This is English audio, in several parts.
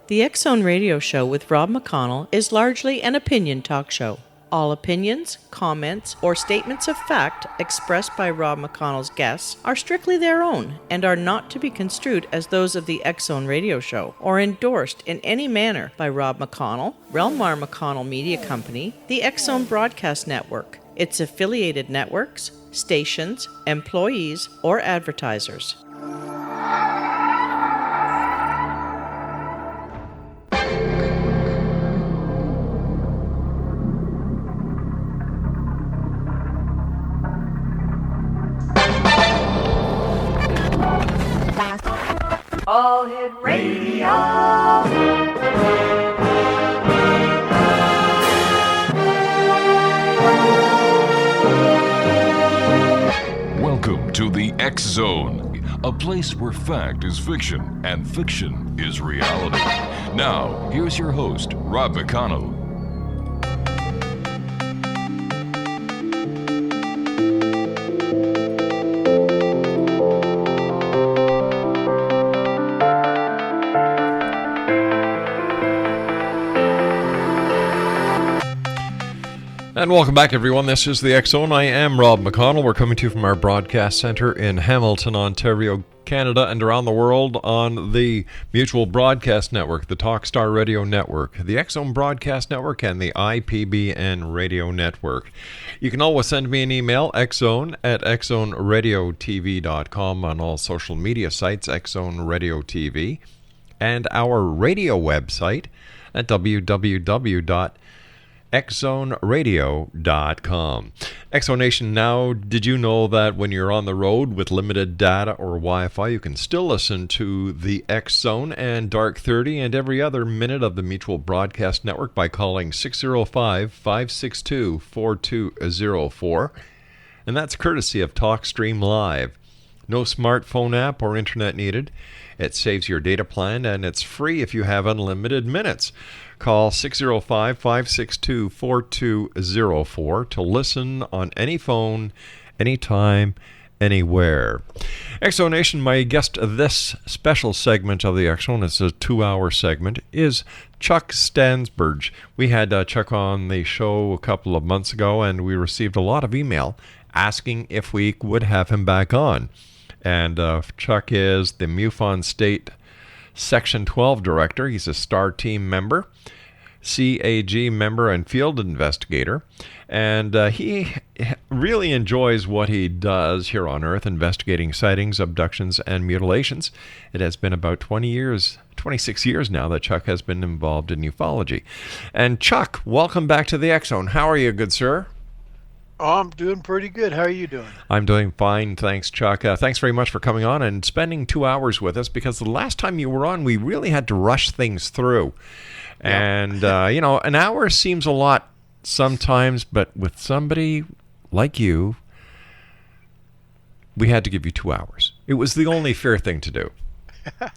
The X Zone Radio Show with Rob McConnell is largely an opinion talk show. All opinions, comments, or statements of fact expressed by Rob McConnell's guests are strictly their own and are not to be construed as those of the X Zone Radio Show or endorsed in any manner by Rob McConnell, Relmar McConnell Media Company, the X Zone Broadcast Network, its affiliated networks, stations, employees, or advertisers. All Hit Radio. Welcome to the X Zone, a place where fact is fiction and fiction is reality. Now, here's your host, Rob McConnell. And welcome back, everyone. This is the X Zone. I am Rob McConnell. We're coming to you from our broadcast center in Hamilton, Ontario, Canada, and around the world on the Mutual Broadcast Network, the Talkstar Radio Network, the X Zone Broadcast Network, and the IPBN Radio Network. You can always send me an email, xzone@xzoneradiotv.com, on all social media sites, X Zone Radio TV, and our radio website at www.xzoneradio.com. Exonation now, did you know that when you're on the road with limited data or Wi-Fi, you can still listen to the X Zone and Dark 30 and every other minute of the Mutual Broadcast Network by calling 605-562-4204. And that's courtesy of TalkStream Live. No smartphone app or internet needed. It saves your data plan and it's free if you have unlimited minutes. Call 605-562-4204 to listen on any phone, anytime, anywhere. Exonation, my guest this special segment of the Exxon, it's a 2-hour segment, is Chuck Stansburge. We had Chuck on the show a couple of months ago, and we received a lot of email asking if we would have him back on. And Chuck is the MUFON State Section 12 Director. He's a STAR team member, CAG member, and field investigator. And he really enjoys what he does here on Earth, investigating sightings, abductions, and mutilations. It has been about 26 years now that Chuck has been involved in ufology. And Chuck, welcome back to the X Zone. How are you, good sir? Oh, I'm doing pretty good. How are you doing? I'm doing fine, thanks, Chuck. Thanks very much for coming on and spending 2 hours with us, because the last time you were on, we really had to rush things through. Yep. And, an hour seems a lot sometimes, but with somebody like you, we had to give you 2 hours. It was the only fair thing to do. I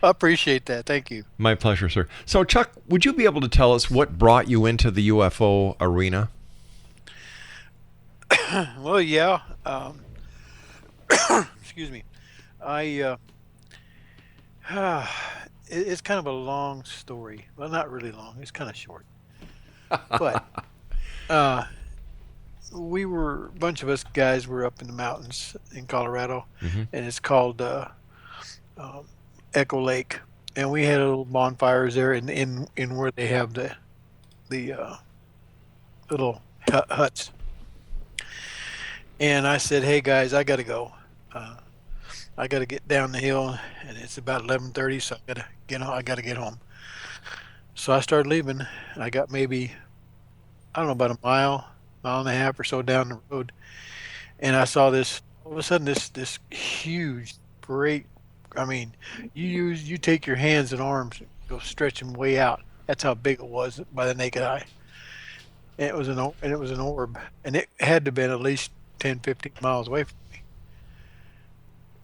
appreciate that. Thank you. My pleasure, sir. So, Chuck, would you be able to tell us what brought you into the UFO arena? Well, yeah. Excuse me. It's kind of a long story. Well, not really long. It's kind of short. But a bunch of us guys were up in the mountains in Colorado, and it's called Echo Lake, and we had little bonfires there in where they have the little huts. And I said, "Hey guys, I got to go. I got to get down the hill, and it's about 11:30, so I got to get home." So I started leaving. I got maybe, I don't know, about a mile and a half or so down the road, and I saw this. All of a sudden, this huge, great. I mean, you take your hands and arms, go stretch them way out. That's how big it was by the naked eye. And it was an orb, and it had to have been at least 10, 15 miles away from me.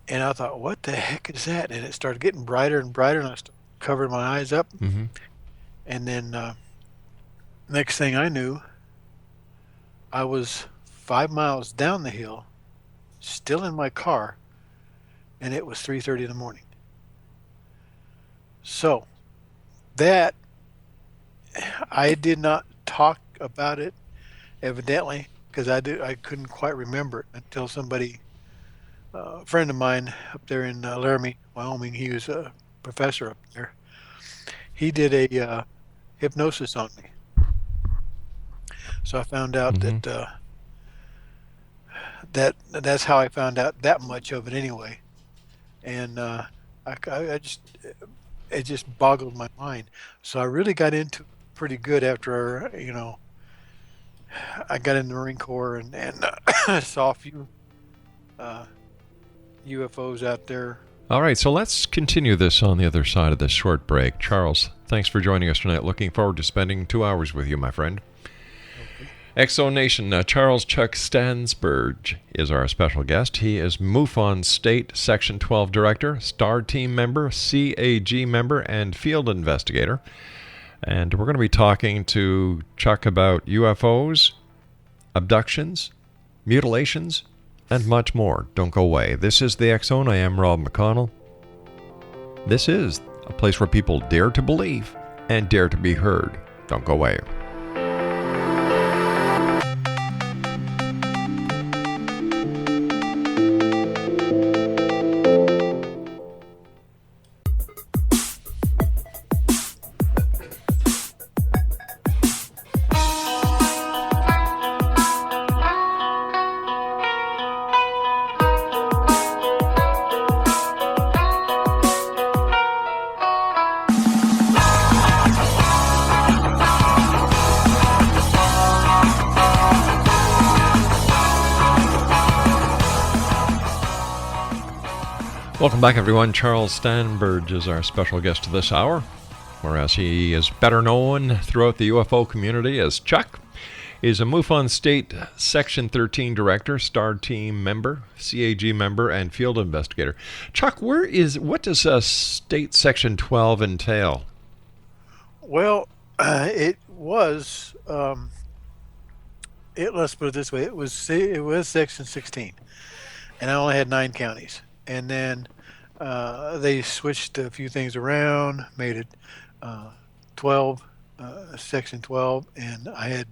And I thought, what the heck is that? And it started getting brighter and brighter, and I started covering my eyes up. And then next thing I knew, I was 5 miles down the hill, still in my car, and it was 3:30 in the morning. So that I did not talk about it, evidently, because I couldn't quite remember it until somebody, a friend of mine up there in Laramie, Wyoming, he was a professor up there. He did a hypnosis on me, so I found out Mm-hmm. that's how I found out that much of it anyway. And I just it just boggled my mind. So I really got into it pretty good after I got in the Marine Corps and saw a few uh, UFOs out there. All right, so let's continue this on the other side of this short break. Charles, thanks for joining us tonight. Looking forward to spending 2 hours with you, my friend. Exo Nation, Charles Chuck Stansburge is our special guest. He is MUFON State Section 12 Director, STAR Team member, CAG member, and field investigator. And we're going to be talking to Chuck about UFOs, abductions, mutilations, and much more. Don't go away. This is the X Zone. I am Rob McConnell. This is a place where people dare to believe and dare to be heard. Don't go away. Welcome back, everyone. Charles Stansburge is our special guest this hour, whereas he is better known throughout the UFO community as Chuck. He's a MUFON State Section 13 Director, STAR Team member, CAG member, and field investigator. Chuck, what does State Section 12 entail? Well, let's put it this way: it was Section 16, and I only had 9 counties. And then they switched a few things around, made it 12, Section 12, and I had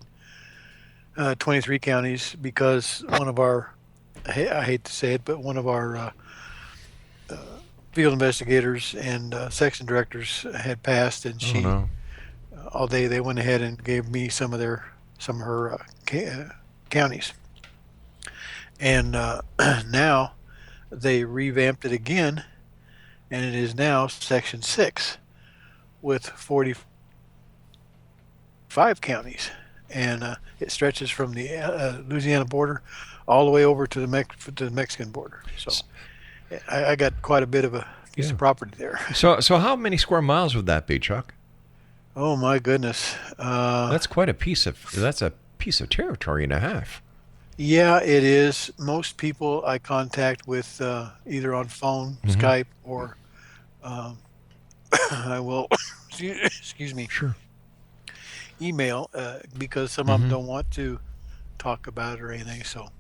23 counties because one of our, I hate to say it, but one of our field investigators and section directors had passed, and she, all day they went ahead and gave me some of her counties, and now they revamped it again, and it is now Section 6 with 45 counties, and it stretches from the Louisiana border all the way over to the Mexican border. So I got quite a bit of a piece of property there. So how many square miles would that be, Chuck? Oh my goodness, that's a piece of territory and a half. Yeah, it is. Most people I contact with either on phone, Skype, or I will, excuse me, sure, email because some of them don't want to talk about it or anything. So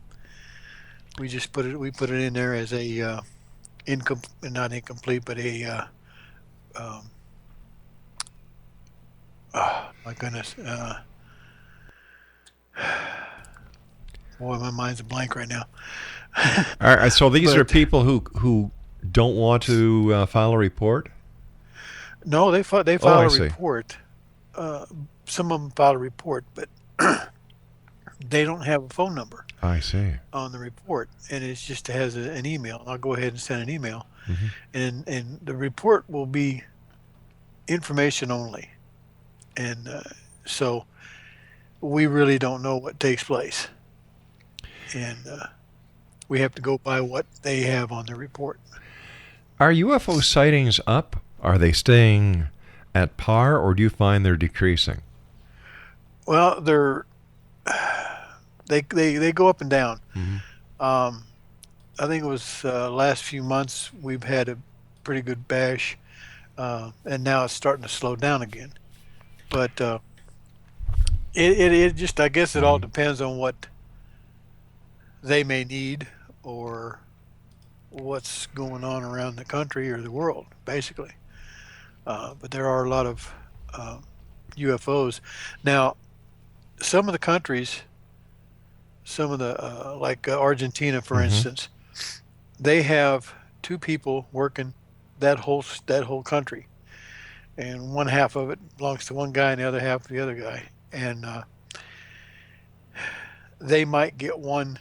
we just put it in there as a not incomplete, but a oh my goodness. Boy, my mind's a blank right now. All right, so these are people who don't want to file a report? No, they file a report. Some of them file a report, but they don't have a phone number. I see. On the report, and it just has an email. I'll go ahead and send an email, and the report will be information only, and so we really don't know what takes place. And we have to go by what they have on the report. Are UFO sightings up? Are they staying at par, or do you find they're decreasing? Well, they go up and down. I think it was last few months we've had a pretty good bash, and now it's starting to slow down again. But it just, I guess it all depends on what they may need or what's going on around the country or the world, basically. But there are a lot of UFOs. Now, some of the countries, some of the like Argentina, for Mm-hmm. instance, they have two people working that whole country, and one half of it belongs to one guy, and the other half to the other guy, and they might get one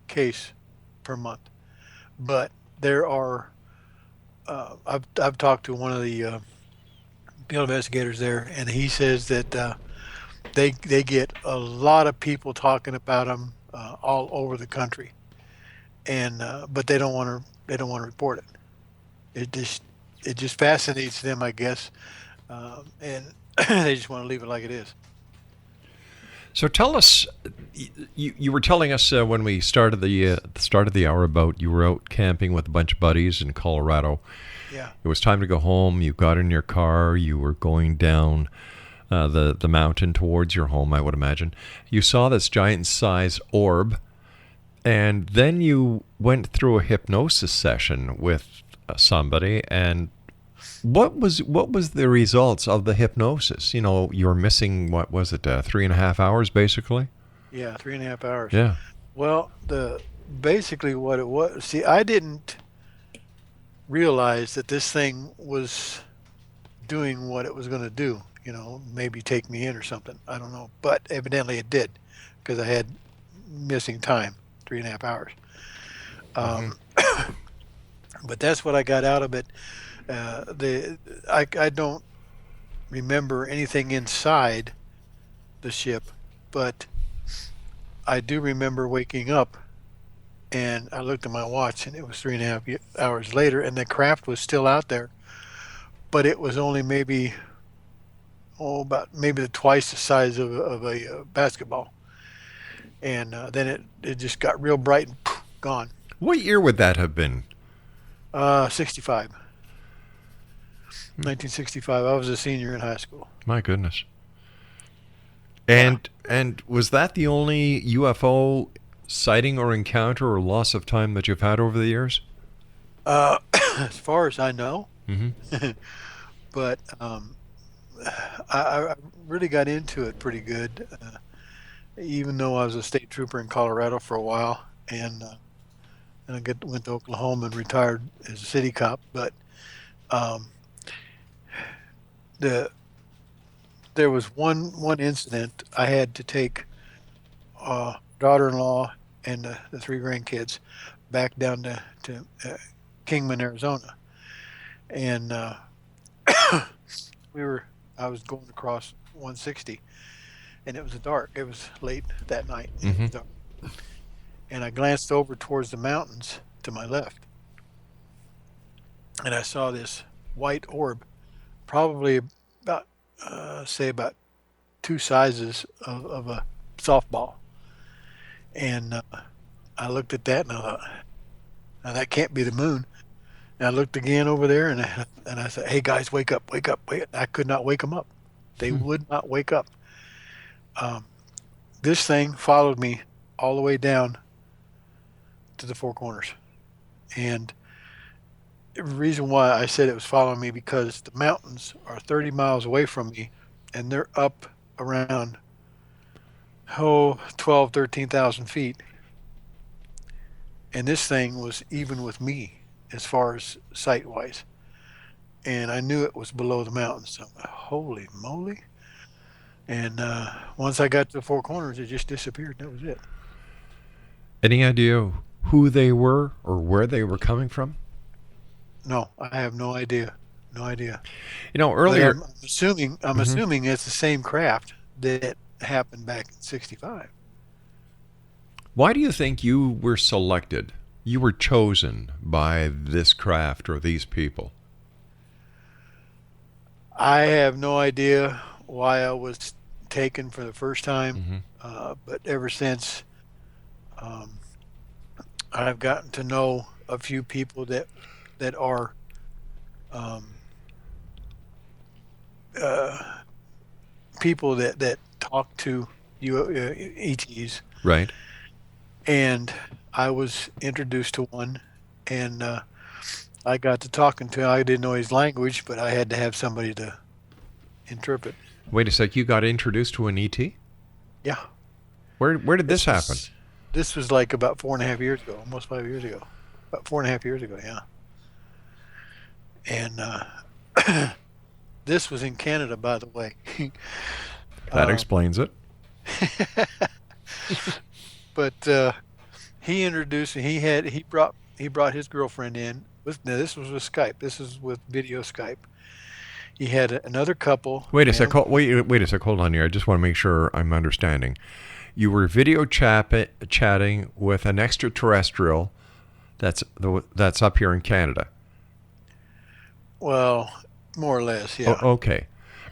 case per month. But there are, I've talked to one of the field investigators there, and he says that they get a lot of people talking about them all over the country, and but they don't want to report it. It just fascinates them, I guess, and they just want to leave it like it is. So tell us, you were telling us when we started the hour about you were out camping with a bunch of buddies in Colorado. Yeah. It was time to go home. You got in your car. You were going down the mountain towards your home, I would imagine. You saw this giant-sized orb, and then you went through a hypnosis session with somebody. And what was the results of the hypnosis? You know, you were missing, what was it, 3.5 hours, basically? Yeah, 3.5 hours. Yeah. Well, basically what it was. See, I didn't realize that this thing was doing what it was going to do. You know, maybe take me in or something. I don't know, but evidently it did, because I had missing time, 3.5 hours. But that's what I got out of it. I don't remember anything inside the ship, but I do remember waking up, and I looked at my watch, and it was 3.5 hours later, and the craft was still out there, but it was only maybe about maybe twice the size of a basketball, and then it just got real bright and poof, gone. What year would that have been? 65. 1965. I was a senior in high school. My goodness. And was that the only UFO sighting or encounter or loss of time that you've had over the years? As far as I know. Mm-hmm. But I really got into it pretty good, even though I was a state trooper in Colorado for a while, and I went to Oklahoma and retired as a city cop. But there was one incident. I had to take daughter-in-law and the three grandkids back down to Kingman, Arizona, and I was going across 160, and it was dark. It was late that night. It was dark. And I glanced over towards the mountains to my left, and I saw this white orb, probably about say about two sizes of a softball. And I looked at that, and I thought, now that can't be the moon. And I looked again over there, and I said, "Hey guys, wake up, wake up, wake up!" I could not wake them up. They would not wake up. This thing followed me all the way down to the Four Corners, and the reason why I said it was following me, because the mountains are 30 miles away from me, and they're up around 12, 13,000 feet, and this thing was even with me as far as sight wise, and I knew it was below the mountains. So I'm like, holy moly. And once I got to the Four Corners, it just disappeared. That was it. Any idea who they were or where they were coming from? No, I have no idea. No idea. You know, But earlier. I'm assuming it's the same craft that happened back in 65. Why do you think you were selected? You were chosen by this craft or these people? I have no idea why I was taken for the first time, but ever since, I've gotten to know a few people that are people that talk to ETs, Right. and I was introduced to one, and I got to talking to him. I didn't know his language, but I had to have somebody to interpret. Wait a sec. You got introduced to an ET? Yeah. Where did this happen? This was like about 4.5 years ago, almost 5 years ago. About 4.5 years ago, yeah. And this was in Canada, by the way. That explains it. But he introduced me. He brought his girlfriend in. Now this was with Skype. This is with video Skype. He had another couple. Wait a sec. Wait a sec. Hold on here. I just want to make sure I'm understanding. You were video chatting with an extraterrestrial that's up here in Canada. Well, more or less, yeah. Oh, okay.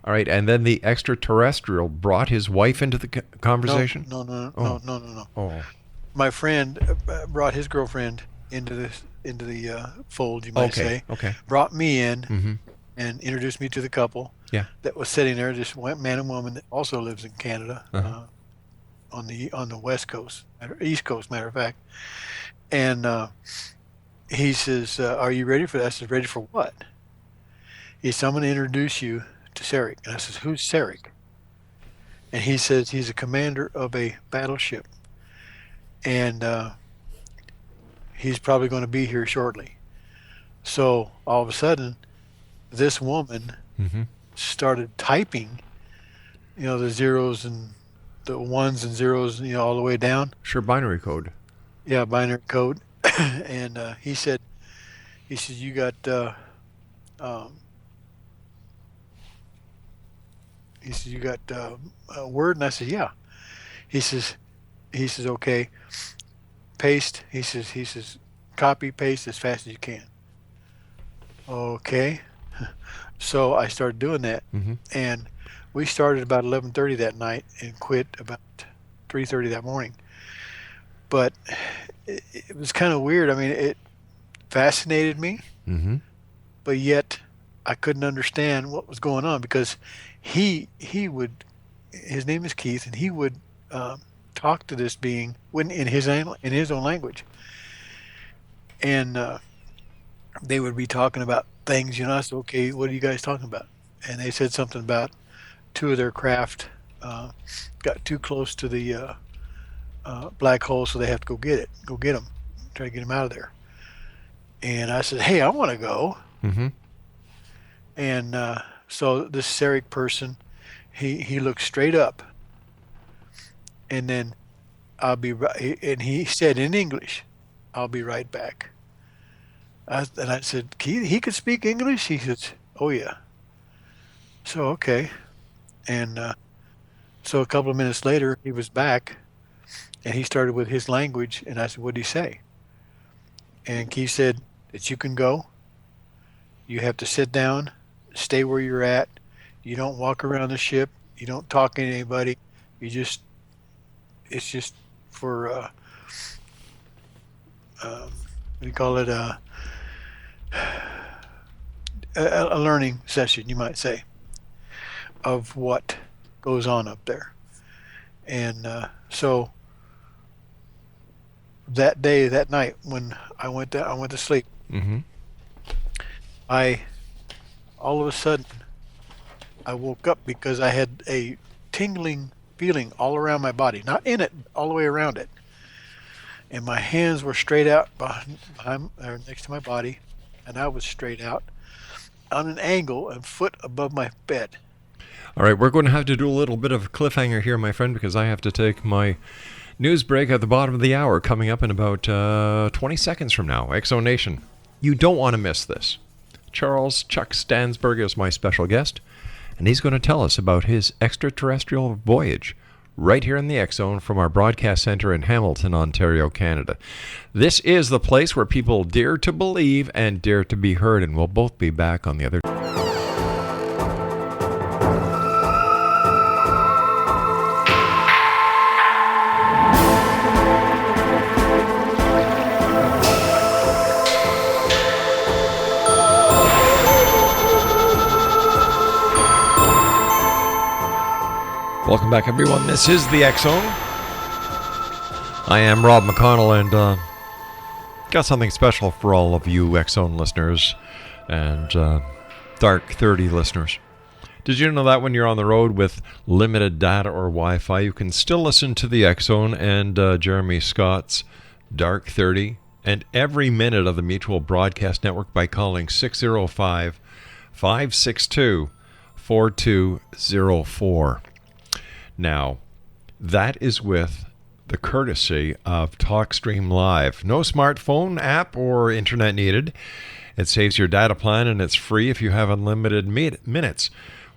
All right. And then the extraterrestrial brought his wife into the conversation? No. Oh. My friend brought his girlfriend into the fold, you might say. Okay. Brought me in and introduced me to the couple. Yeah. That was sitting there, just man and woman that also lives in Canada, on the West Coast, East Coast, matter of fact. And he says, "Are you ready for that?" I said, "Ready for what?" He said, "I'm going to introduce you to Sarek." And I said, "Who's Sarek?" And he says he's a commander of a battleship, and he's probably going to be here shortly. So all of a sudden, this woman started typing, the zeros and the ones and zeros, all the way down. Sure, binary code. Yeah, binary code. And he said, "You got." He said, "You got a word?" And I said, "Yeah." He says, "Okay, paste." He says, "Copy, paste as fast as you can." Okay. So I started doing that, and we started about 11:30 that night and quit about 3:30 that morning. But it was kind of weird. I mean, it fascinated me, but yet I couldn't understand what was going on, because he would, his name is Keith, and he would talk to this being in his own language, and they would be talking about things. I said, "Okay, what are you guys talking about?" And they said something about two of their craft got too close to the black hole, so they have to go get them, try to get them out of there. And I said, "Hey, I want to go." And so this Sarek person, he looked straight up, and then I'll be right. And he said in English, "I'll be right back." And I said, "He could speak English?" He says, "Oh yeah." So okay, and so a couple of minutes later, he was back, and he started with his language. And I said, "What did he say?" And Keith said that you can go. You have to sit down, stay where you're at. You don't walk around the ship. You don't talk to anybody. It's just for, what do you call it? A learning session, you might say, of what goes on up there. And so that night when I went to sleep, all of a sudden I woke up because I had a tingling feeling all around my body, not in it, all the way around it. And my hands were straight out behind or next to my body, and I was straight out on an angle a foot above my bed. All right, we're going to have to do a little bit of a cliffhanger here, my friend, because I have to take my news break at the bottom of the hour coming up in about 20 seconds from now. Exo Nation, you don't want to miss this. Charles Chuck Stansburge is my special guest, and he's going to tell us about his extraterrestrial voyage right here in the X Zone from our broadcast center in Hamilton, Ontario, Canada. This is the place where people dare to believe and dare to be heard, and we'll both be back on the other. Welcome back, everyone. This is the X Zone. I am Rob McConnell, and got something special for all of you X Zone listeners and Dark 30 listeners. Did you know that when you're on the road with limited data or Wi-Fi, you can still listen to the X Zone and Jeremy Scott's Dark 30 and every minute of the Mutual Broadcast Network by calling 605-562-4204. Now, that is with the courtesy of TalkStream Live. No smartphone app or internet needed. It saves your data plan and it's free if you have unlimited minutes.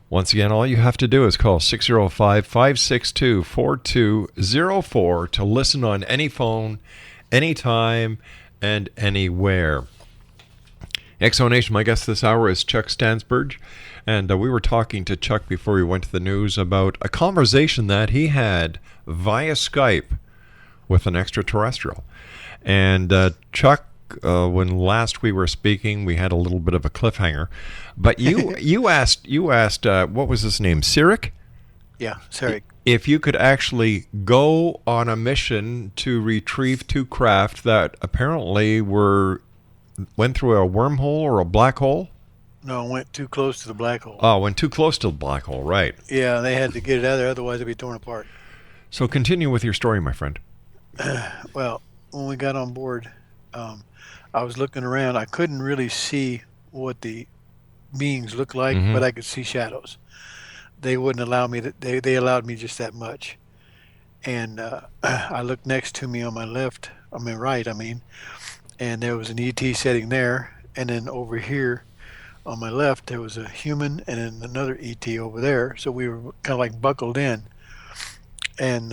Once again, all you have to do is call 605-562-4204 to listen on any phone, anytime, and anywhere. Exonation, my guest this hour is Chuck Stansburge, and we were talking to Chuck before we went to the news about a conversation that he had via Skype with an extraterrestrial. And Chuck, when last we were speaking, we had a little bit of a cliffhanger. But you asked what was his name, Sirik? Yeah, Sirik. If you could actually go on a mission to retrieve two craft that apparently went through a wormhole or a black hole? No, it went too close to the black hole. Oh, went too close to the black hole, right. Yeah, they had to get it out of there, otherwise it'd be torn apart. So continue with your story, my friend. Well, when we got on board, I was looking around. I couldn't really see what the beings looked like, but I could see shadows. They wouldn't allow me to, they allowed me just that much. And I looked next to me on my right, and there was an ET sitting there. And then over here on my left, there was a human and then another ET over there. So we were kind of like buckled in. And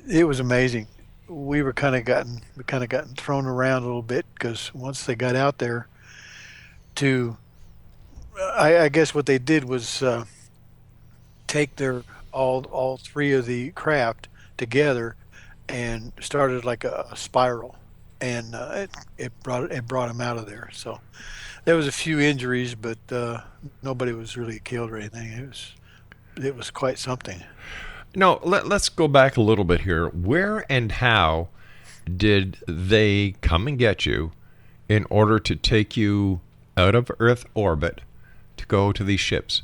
it was amazing. We kind of gotten thrown around a little bit because once they got out there I guess what they did was take their all three of the craft together and started like a spiral, and it brought them out of there. So there was a few injuries, but nobody was really killed or anything. It was quite something. No, let's go back a little bit here. Where and how did they come and get you in order to take you out of Earth orbit to go to these ships?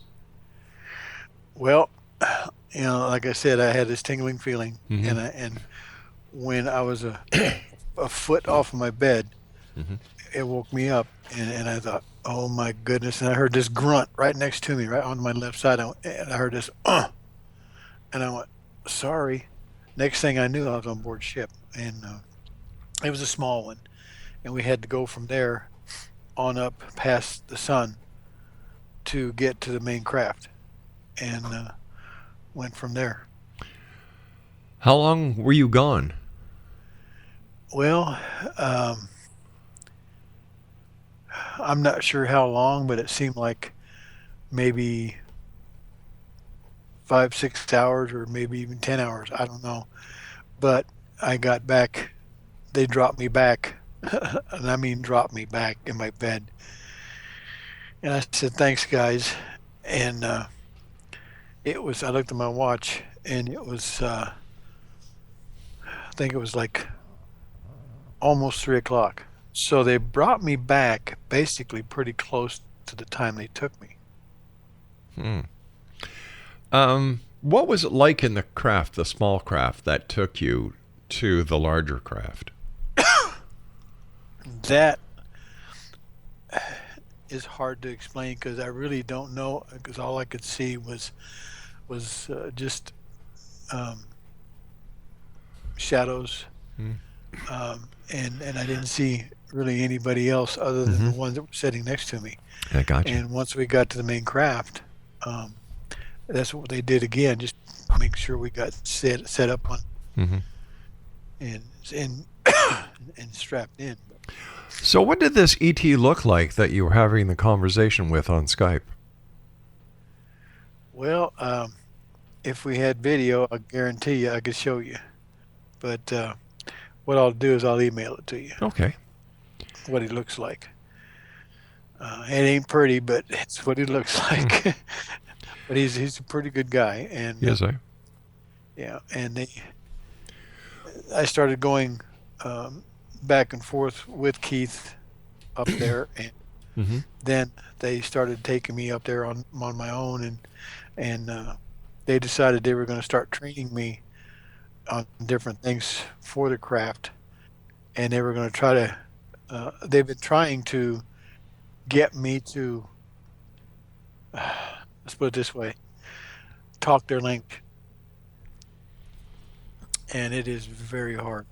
Well, like I said, I had this tingling feeling, and when I was a foot off of my bed, it woke me up, and I thought, oh my goodness! And I heard this grunt right next to me, right on my left side, and I heard this, and I went, sorry. Next thing I knew, I was on board ship, and it was a small one, and we had to go from there on up past the sun to get to the main craft, and went from there. How long were you gone? Well, I'm not sure how long, but it seemed like maybe 5-6 hours or maybe even 10 hours. I don't know. But I got back. They dropped me back. And I mean dropped me back in my bed. And I said, thanks, guys. And I looked at my watch, and it was, I think it was like almost 3 o'clock. So they brought me back basically pretty close to the time they took me. What was it like in the craft, the small craft that took you to the larger craft? That is hard to explain because I really don't know, because all I could see was just shadows, and I didn't see really anybody else other than the ones that were sitting next to me. I got you. And once we got to the main craft, that's what they did again, just make sure we got set up on and strapped in. So what did this ET look like that you were having the conversation with on Skype? Well, if we had video, I guarantee you I could show you. But what I'll do is I'll email it to you. Okay. What he looks like. It ain't pretty, but it's what he looks like. But he's a pretty good guy, and yes, sir. Yeah, and I started going back and forth with Keith up there, and Mm-hmm. Then they started taking me up there on my own, and they decided they were going to start training me on different things for the craft, and they were going to try to. They've been trying to get me to, let's put it this way, talk their language, and it is very hard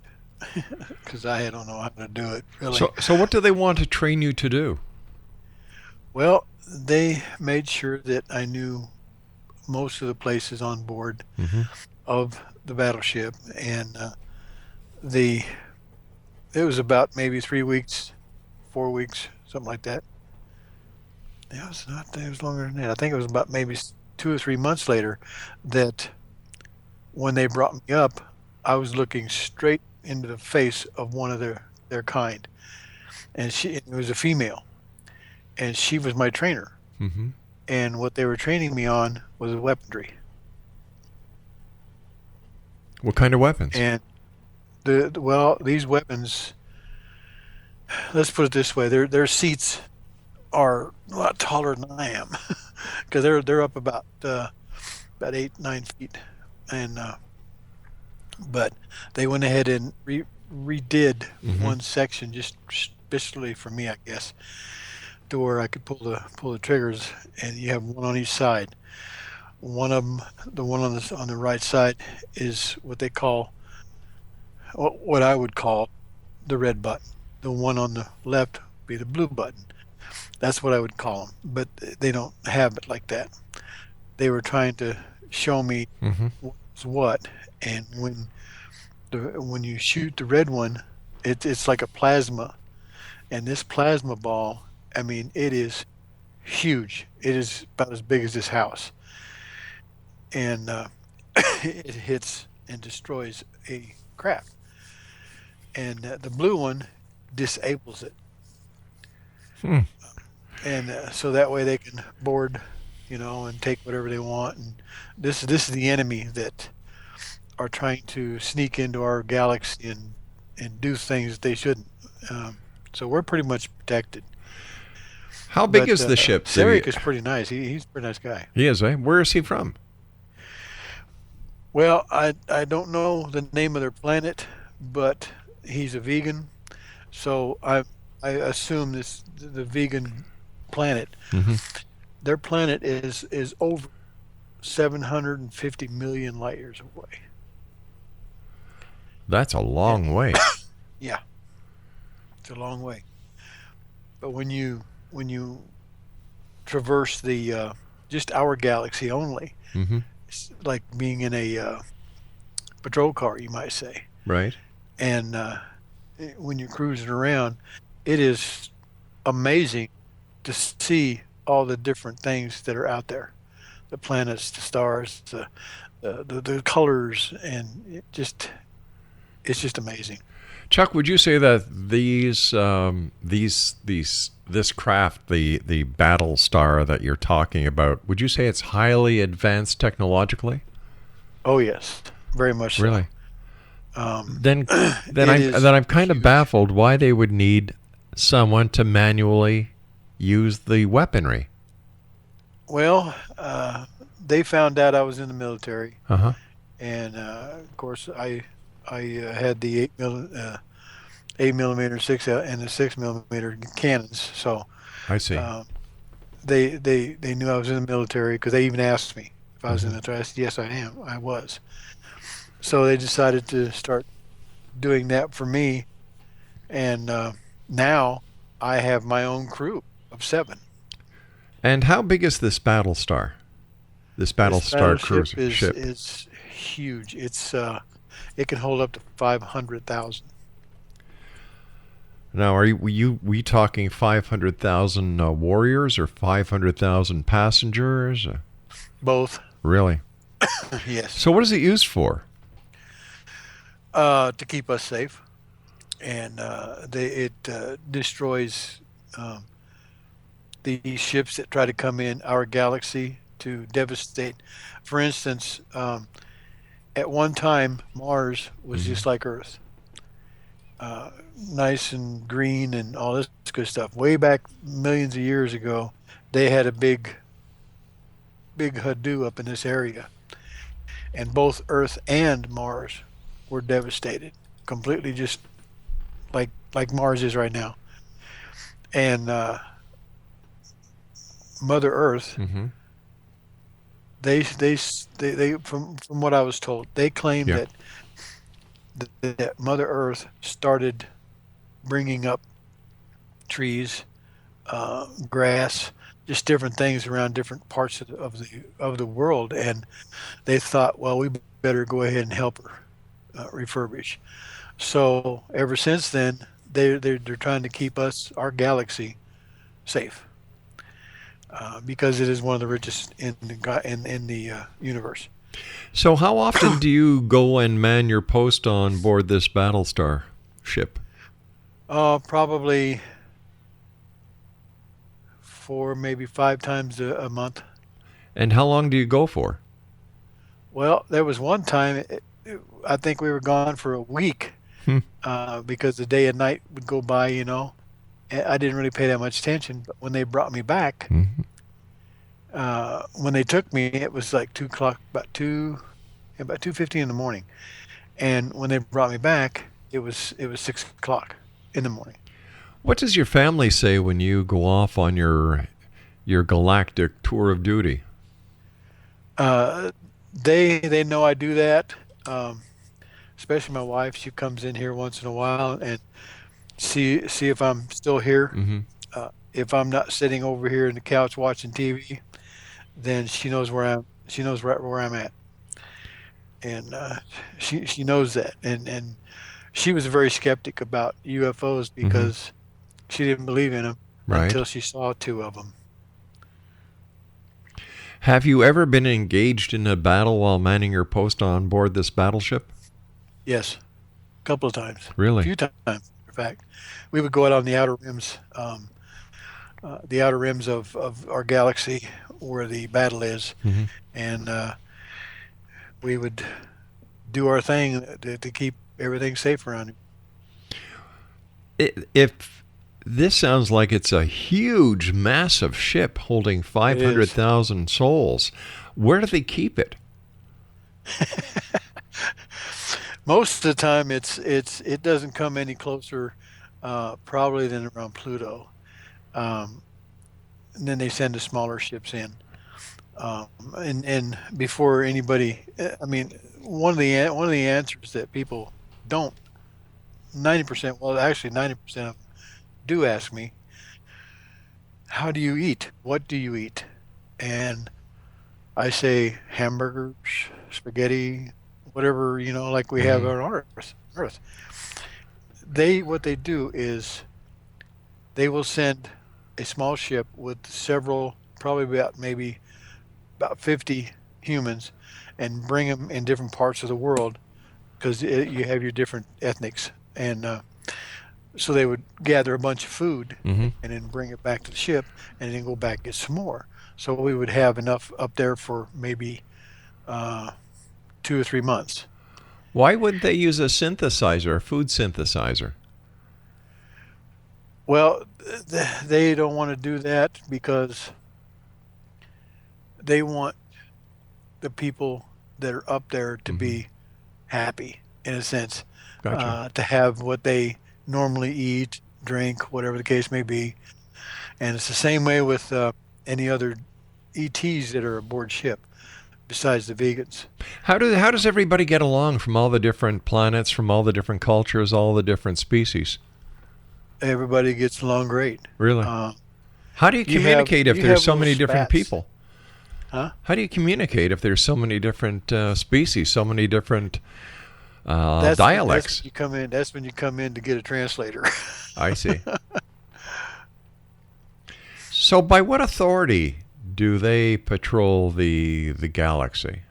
because I don't know how to do it really. So what do they want to train you to do? Well, they made sure that I knew most of the places on board Mm-hmm. of the battleship, and the it was about maybe 3 weeks, 4 weeks, something like that. It was not. It was longer than that. I think it was about maybe 2 or 3 months later that when they brought me up, I was looking straight into the face of one of their kind, and it was a female, and she was my trainer. Mm-hmm. And what they were training me on was weaponry. What kind of weapons? And these weapons, let's put it this way: their seats are a lot taller than I am, because they're up about 8-9 feet, and but they went ahead and redid one section just especially for me, I guess, to where I could pull the triggers, and you have one on each side. One of them, the one on the right side, is what they call, what I would call, the red button. The one on the left would be the blue button. That's what I would call them, but they don't have it like that. They were trying to show me what's what, and when you shoot the red one, it's like a plasma, and this plasma ball, I mean, it is huge. It is about as big as this house, and it hits and destroys a craft. And the blue one disables it, and so that way they can board, and take whatever they want. And this is the enemy that are trying to sneak into our galaxy and do things that they shouldn't. So we're pretty much protected. How big is the ship? Sarek is pretty nice. He's a pretty nice guy. He is, eh? Where is he from? Well, I don't know the name of their planet, but he's a vegan, so I assume the vegan planet. Their planet is over 750 million light years away. That's a long way. Yeah, it's a long way. But when you traverse the just our galaxy only, it's like being in a patrol car, you might say. Right. And when you're cruising around, it is amazing to see all the different things that are out there, the planets, the stars, the colors, and it's just amazing. Chuck, would you say that this craft, the Battlestar that you're talking about, would you say it's highly advanced technologically? Oh yes, very much so. Really? Then I'm kind of baffled why they would need someone to manually use the weaponry. Well, they found out I was in the military, and of course I had the 8mm 6 and the 6mm cannons. So I see. They knew I was in the military because they even asked me if I was in the military. I said, yes, I am. I was. So they decided to start doing that for me, and now I have my own crew of 7. And how big is this Battlestar? This Battlestar cruise ship is huge. It can hold up to 500,000. Now, are we talking 500,000 warriors or 500,000 passengers? Both. Really? Yes. So what is it used for? To keep us safe, and it destroys the ships that try to come in our galaxy to devastate. For instance, at one time Mars was just like Earth, nice and green and all this good stuff. Way back millions of years ago, they had a big hoodoo up in this area, and both Earth and Mars were devastated, completely just like Mars is right now. And Mother Earth, Mm-hmm. they from what I was told, they claim Yeah. that Mother Earth started bringing up trees, grass, just different things around different parts of the world, and they thought, well, we better go ahead and help her refurbish. So ever since then, they're trying to keep our galaxy safe because it is one of the richest in the universe. So how often do you go and man your post on board this Battlestar ship? Probably 4, maybe 5 times a month. And how long do you go for? Well, there was one time I think we were gone for a week Hmm. because the day and night would go by. I didn't really pay that much attention, but when they brought me back, Mhm. when they took me, it was like 2 o'clock, about 2:15 in the morning, and when they brought me back, it was 6 o'clock in the morning. What does your family say when you go off on your galactic tour of duty? Uh, they know I do that. Um, Especially my wife, she comes in here once in a while and see if I'm still here. Mm-hmm. If I'm not sitting over here in the couch watching TV, then she knows she knows right where I'm at, and she knows that. And she was very skeptic about UFOs Mm-hmm. because she didn't believe in them Right. until she saw 2 of them. Have you ever been engaged in a battle while manning your post on board this battleship? Yes, a couple of times, a Really? few times, in fact. We would go out on the outer rims of our galaxy where the battle is, Mm-hmm. and we would do our thing to keep everything safe around him. If this sounds like it's a huge, massive ship holding It is. 500,000 souls, where do they keep it? Most of the time, it doesn't come any closer, probably than around Pluto. Um, and then they send the smaller ships in. And before anybody, I mean, one of the answers that people don't 90%, well, actually 90% of them do ask me, how do you eat? What do you eat? And I say hamburgers, spaghetti, whatever, like we have Mm-hmm. on Earth. What they do is they will send a small ship with several, probably maybe about 50 humans, and bring them in different parts of the world because you have your different ethnics. And so they would gather a bunch of food Mm-hmm. and then bring it back to the ship and then go back and get some more. So we would have enough up there for maybe uh, 2 or 3 months. Why wouldn't they use a synthesizer, a food synthesizer? Well, they don't want to do that because they want the people that are up there to Mm-hmm. be happy, in a sense, Gotcha. to have what they normally eat, drink, whatever the case may be. And it's the same way with any other ETs that are aboard ship, besides the vegans. How does everybody get along from all the different planets, from all the different cultures, all the different species? Everybody gets along great. Really? Uh, How do you you have communicate if you there's have so little many different spats, people? huh? How do you communicate if there's so many different species, so many different That's when dialects? you come in. That's when you come in to get a translator. I see. So, by what authority do they patrol the galaxy?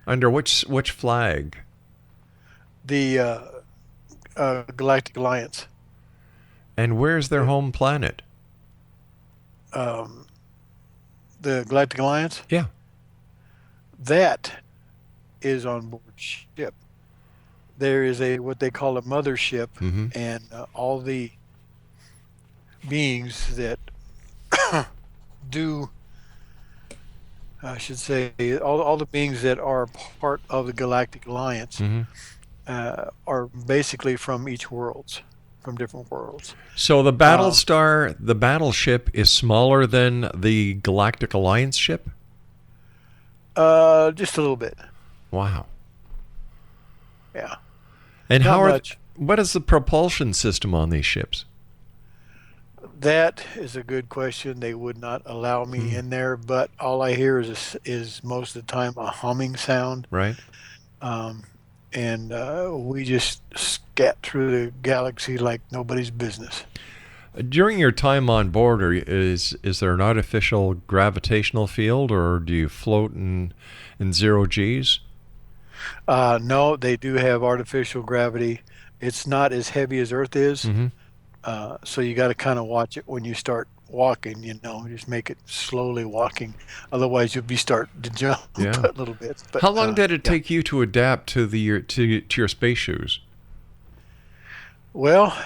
Under which flag? The Galactic Alliance. And where's their home planet? Um, the Galactic Alliance. Yeah. That is on board ship. there is a what they call a mothership, Mm-hmm. and all the beings that do, I should say, all the beings that are part of the Galactic Alliance Mm-hmm. are basically from each worlds, from different worlds. So the Battlestar, the battleship, is smaller than the Galactic Alliance ship? Just a little bit, Wow. yeah. And Not how are much. what is the propulsion system on these ships? That is a good question. They would not allow me in there, but all I hear is most of the time a humming sound, Right? and we just scat through the galaxy like nobody's business. During your time on board, is there an artificial gravitational field, or do you float in zero G's? No, they do have artificial gravity. It's not as heavy as Earth is, Mm-hmm. so you got to kind of watch it when you start walking. Just make it slowly walking. Otherwise, you'll be starting to jump Yeah. a little bit. But, How long did it yeah. take you to adapt to your space shoes? Well,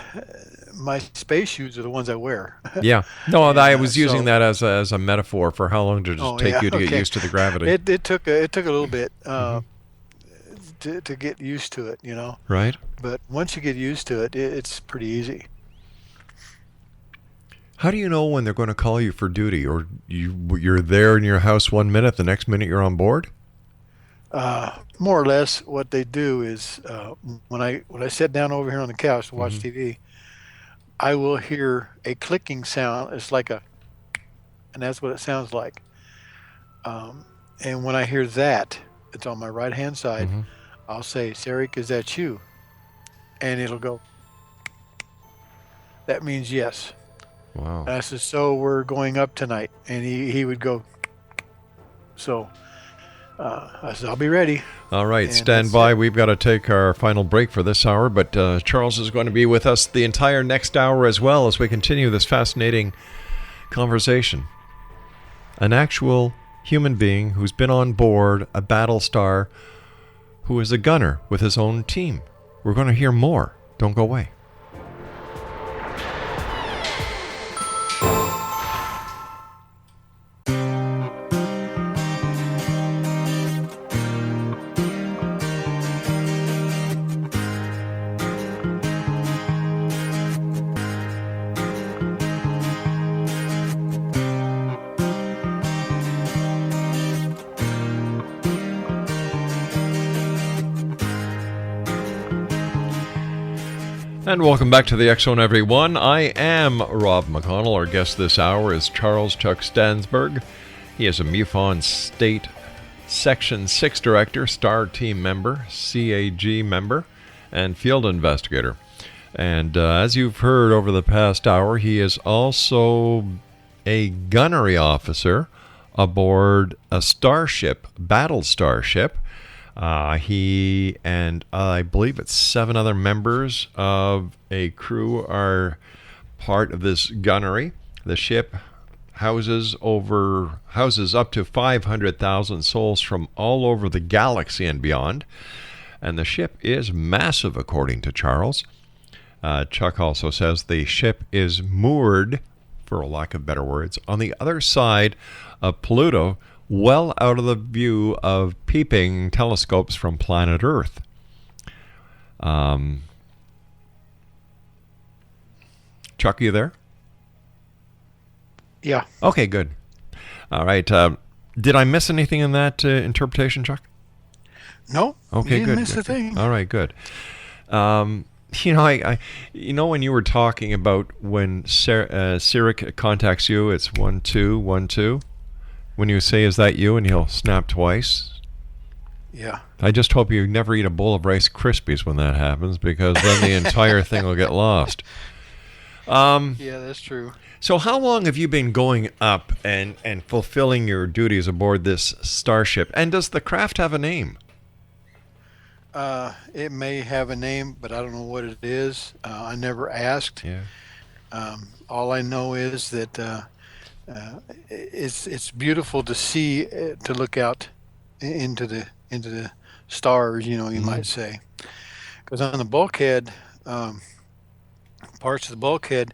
my space shoes are the ones I wear. Yeah. No, And, I was using so- that as a metaphor for how long did it Oh, take yeah, you to get okay. used to the gravity, It took a little bit to get used to it, right? But once you get used to it, it's pretty easy. How do you know when they're going to call you for duty, or you're there in your house 1 minute, the next minute you're on board? More or less, what they do is when I sit down over here on the couch to watch TV, I will hear a clicking sound. It's like and that's what it sounds like. And when I hear that, it's on my right hand side. I'll say, "Sarek, is that you?" And it'll go. That means yes. Wow. And I said, "So we're going up tonight," and he would go. So I said, "I'll be ready." All right, And stand that's by. it. We've got to take our final break for this hour, but Charles is going to be with us the entire next hour as well as we continue this fascinating conversation. An actual human being who's been on board a Battlestar, who is a gunner with his own team. We're going to hear more. Don't go away. And welcome back to the X Zone, everyone. I am Rob McConnell. Our guest this hour is Charles Chuck Stansburge. He is a MUFON State Section 6 Director, STAR Team member, CAG member, and field investigator. And as you've heard over the past hour, he is also a gunnery officer aboard a starship, Battlestar Ship. He and I believe it's 7 other members of a crew are part of this gunnery. The ship houses up to 500,000 souls from all over the galaxy and beyond. And the ship is massive, according to Charles. Chuck also says the ship is moored, for a lack of better words, on the other side of Pluto, well out of the view of peeping telescopes from planet Earth. Chuck, you there? Yeah. Okay, good. All right. Did I miss anything in that interpretation, Chuck? No. Okay, you good. didn't miss a good. thing. All right, good. I when you were talking about when Sarek contacts you, it's 1212. When you say, "Is that you?" and he'll snap twice. Yeah. I just hope you never eat a bowl of Rice Krispies when that happens, because then the entire thing will get lost. Yeah, that's true. So how long have you been going up and fulfilling your duties aboard this starship? And does the craft have a name? It may have a name, but I don't know what it is. I never asked. Yeah. All I know is that it's beautiful to see, to look out into the stars. You might say, Because on the bulkhead, parts of the bulkhead,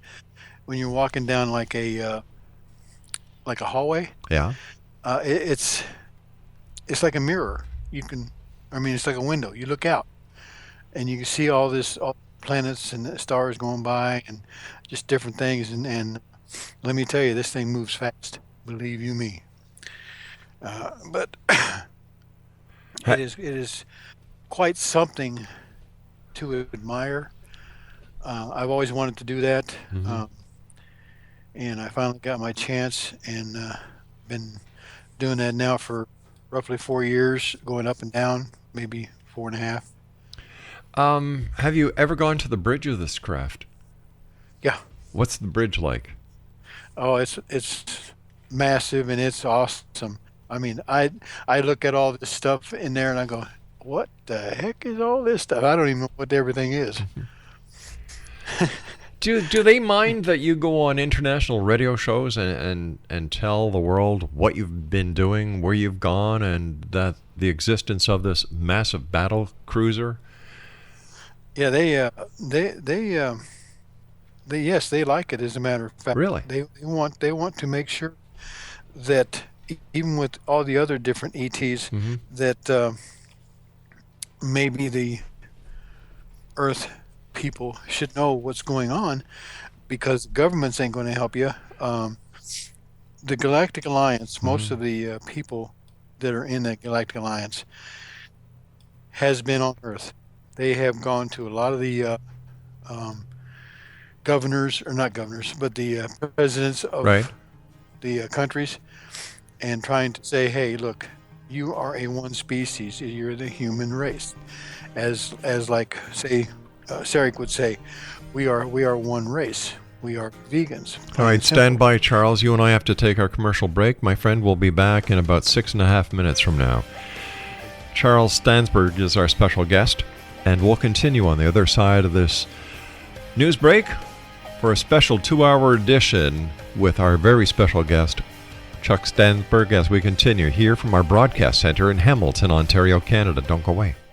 when you're walking down like a hallway, Yeah. It's like a mirror. It's like a window. You look out and you can see all the planets and the stars going by and just different things. And let me tell you, this thing moves fast. Believe you me. But it is quite something to admire. I've always wanted to do that. And I finally got my chance, and been doing that now for roughly 4 years, going up and down, maybe 4.5. Have you ever gone to the bridge of this craft? Yeah. What's the bridge like? Oh, it's massive and it's awesome. I mean, I look at all this stuff in there and I go, what the heck is all this stuff? I don't even know what everything is. Do they mind that you go on international radio shows and tell the world what you've been doing, where you've gone, and that the existence of this massive battle cruiser? Yeah, yes, they like it. As a matter of fact, Really? they want to make sure that even with all the other different ETs, that maybe the Earth people should know what's going on, because governments ain't going to help you. The Galactic Alliance, most of the people that are in the Galactic Alliance has been on Earth. They have gone to a lot of the governors, or not governors, but the presidents of the countries, and trying to say, hey, look, you are a one species. You're the human race. As like, say, Sarek would say, we are one race. We are vegans. All right, stand by, Charles. You and I have to take our commercial break. My friend will be back in about 6.5 minutes from now. Charles Stansburge is our special guest, and we'll continue on the other side of this news break for a special 2-hour edition with our very special guest, Chuck Stansburge, as we continue here from our broadcast center in Hamilton, Ontario, Canada. Don't go away.